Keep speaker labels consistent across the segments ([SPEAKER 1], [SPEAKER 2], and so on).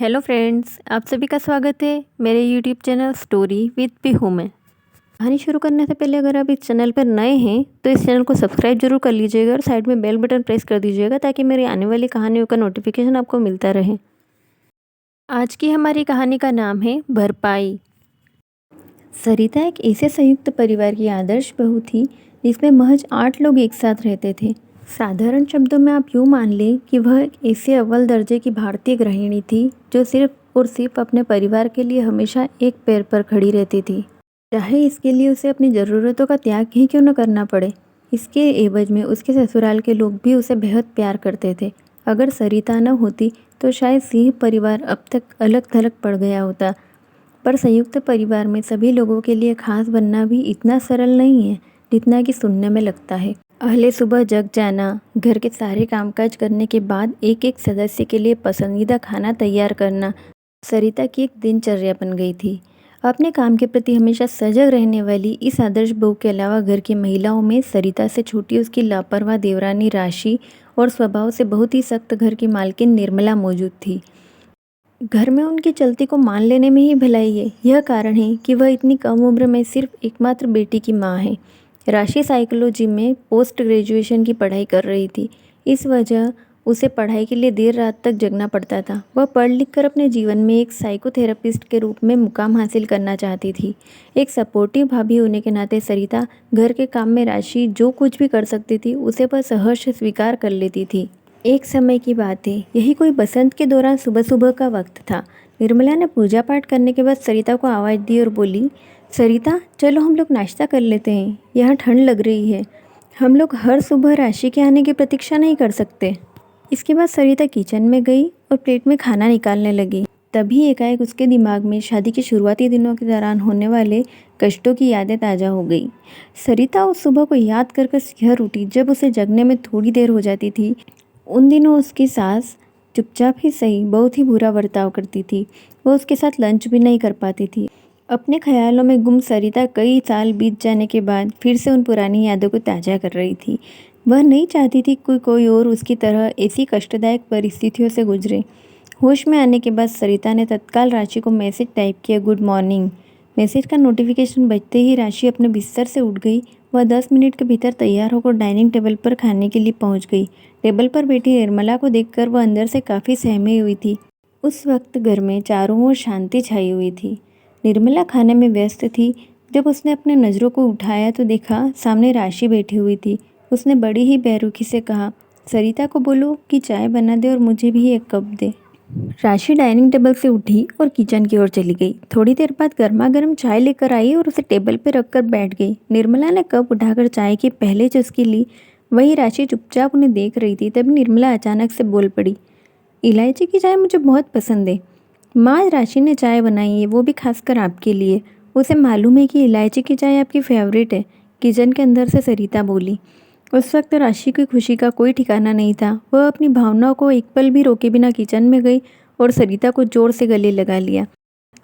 [SPEAKER 1] Hello friends, आप सभी का स्वागत है मेरे यूट्यूब चैनल स्टोरी विद पिहू में। कहानी शुरू करने से पहले अगर आप इस चैनल पर नए हैं तो इस चैनल को सब्सक्राइब जरूर कर लीजिएगा और साइड में बेल बटन प्रेस कर दीजिएगा ताकि मेरी आने वाली कहानियों का नोटिफिकेशन आपको मिलता रहे। आज की हमारी कहानी का नाम है भरपाई। सरिता एक ऐसे संयुक्त परिवार की आदर्श बहू थी जिसमें महज 8 लोग एक साथ रहते थे। साधारण शब्दों में आप यूँ मान लें कि वह एक ऐसे अव्वल दर्जे की भारतीय गृहिणी थी जो सिर्फ और सिर्फ अपने परिवार के लिए हमेशा एक पैर पर खड़ी रहती थी, चाहे इसके लिए उसे अपनी ज़रूरतों का त्याग ही क्यों न करना पड़े। इसके एवज में उसके ससुराल के लोग भी उसे बेहद प्यार करते थे। अगर सरिता न होती तो शायद सिंह परिवार अब तक अलग थलग पड़ गया होता। पर संयुक्त परिवार में सभी लोगों के लिए खास बनना भी इतना सरल नहीं है जितना कि सुनने में लगता है। पहले सुबह जग जाना, घर के सारे कामकाज करने के बाद एक एक सदस्य के लिए पसंदीदा खाना तैयार करना सरिता की एक दिनचर्या बन गई थी। अपने काम के प्रति हमेशा सजग रहने वाली इस आदर्श बहू के अलावा घर की महिलाओं में सरिता से छोटी उसकी लापरवाह देवरानी राशि और स्वभाव से बहुत ही सख्त घर की मालकिन निर्मला मौजूद थी। घर में उनकी चलती को मान लेने में ही भलाई है। यह कारण है कि वह इतनी कम उम्र में सिर्फ एकमात्र बेटी की माँ है। राशि साइकोलॉजी में पोस्ट ग्रेजुएशन की पढ़ाई कर रही थी। इस वजह उसे पढ़ाई के लिए देर रात तक जगना पड़ता था। वह पढ़ लिख कर अपने जीवन में एक साइकोथेरेपिस्ट के रूप में मुकाम हासिल करना चाहती थी। एक सपोर्टिव भाभी होने के नाते सरिता घर के काम में राशि जो कुछ भी कर सकती थी उसे वह सहर्ष स्वीकार कर लेती थी। एक समय की बात है, यही कोई बसंत के दौरान सुबह सुबह का वक्त था। निर्मला ने पूजा पाठ करने के बाद सरिता को आवाज़ दी और बोली, सरिता चलो हम लोग नाश्ता कर लेते हैं, यहाँ ठंड लग रही है। हम लोग हर सुबह राशि के आने की प्रतीक्षा नहीं कर सकते। इसके बाद सरिता किचन में गई और प्लेट में खाना निकालने लगी। तभी एकाएक उसके दिमाग में शादी के शुरुआती दिनों के दौरान होने वाले कष्टों की यादें ताज़ा हो गई। सरिता उस सुबह को याद कर सिहर उठी जब उसे जगने में थोड़ी देर हो जाती थी। उन दिनों उसकी सास चुपचाप ही सही बहुत ही बुरा बर्ताव करती थी। वह उसके साथ लंच भी नहीं कर पाती थी। अपने ख्यालों में गुम सरिता कई साल बीत जाने के बाद फिर से उन पुरानी यादों को ताज़ा कर रही थी। वह नहीं चाहती थी कोई और उसकी तरह ऐसी कष्टदायक परिस्थितियों से गुजरे। होश में आने के बाद सरिता ने तत्काल राशि को मैसेज टाइप किया, गुड मॉर्निंग। मैसेज का नोटिफिकेशन बजते ही राशि अपने बिस्तर से उठ गई। वह 10 मिनट के भीतर तैयार होकर डाइनिंग टेबल पर खाने के लिए पहुंच गई। टेबल पर बैठी निर्मला को देखकर वह अंदर से काफ़ी सहमी हुई थी। उस वक्त घर में चारों ओर शांति छाई हुई थी। निर्मला खाने में व्यस्त थी। जब उसने अपने नज़रों को उठाया तो देखा सामने राशि बैठी हुई थी। उसने बड़ी ही बेरुखी से कहा, सरिता को बोलो कि चाय बना दे और मुझे भी एक कप दे। राशि डाइनिंग टेबल से उठी और किचन की ओर चली गई। थोड़ी देर बाद गर्मा गर्म चाय लेकर आई और उसे टेबल पर रखकर बैठ गई। निर्मला ने कप उठाकर चाय की पहले चुस्की ली। वही राशि चुपचाप उन्हें देख रही थी। तभी निर्मला अचानक से बोल पड़ी, इलायची की चाय मुझे बहुत पसंद है। माँ, राशि ने चाय बनाई है, वो भी खासकर आपके लिए। उसे मालूम है कि इलायची की चाय आपकी फेवरेट है। किचन के अंदर से सरिता बोली। उस वक्त राशि की खुशी का कोई ठिकाना नहीं था। वह अपनी भावनाओं को एक पल भी रोके बिना किचन में गई और सरिता को जोर से गले लगा लिया।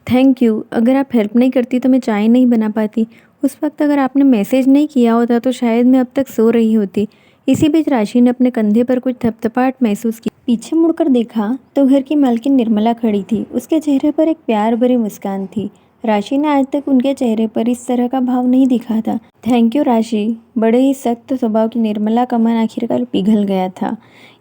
[SPEAKER 1] थैंक यू, अगर आप हेल्प नहीं करती तो मैं चाय नहीं बना पाती। उस वक्त अगर आपने मैसेज नहीं किया होता तो शायद मैं अब तक सो रही होती। इसी बीच राशि ने अपने कंधे पर कुछ थपथपाहट महसूस की। पीछे मुड़कर देखा तो घर की मालकिन निर्मला खड़ी थी। उसके चेहरे पर एक प्यार भरी मुस्कान थी। राशि ने आज तक उनके चेहरे पर इस तरह का भाव नहीं दिखा था। थैंक यू राशि। बड़े ही सख्त स्वभाव की निर्मला का मन आखिरकार पिघल गया था।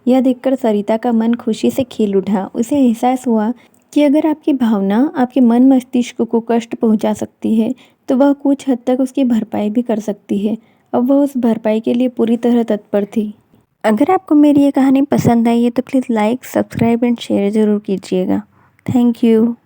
[SPEAKER 1] यह देखकर सरिता का मन खुशी से खिल उठा। उसे एहसास हुआ कि अगर आपकी भावना आपके मन मस्तिष्क को कष्ट पहुंचा सकती है तो वह कुछ हद तक उसकी भरपाई भी कर सकती है। अब वह उस भरपाई के लिए पूरी तरह तत्पर थी। अगर आपको मेरी ये कहानी पसंद आई है तो please like, subscribe and share ज़रूर कीजिएगा। Thank you.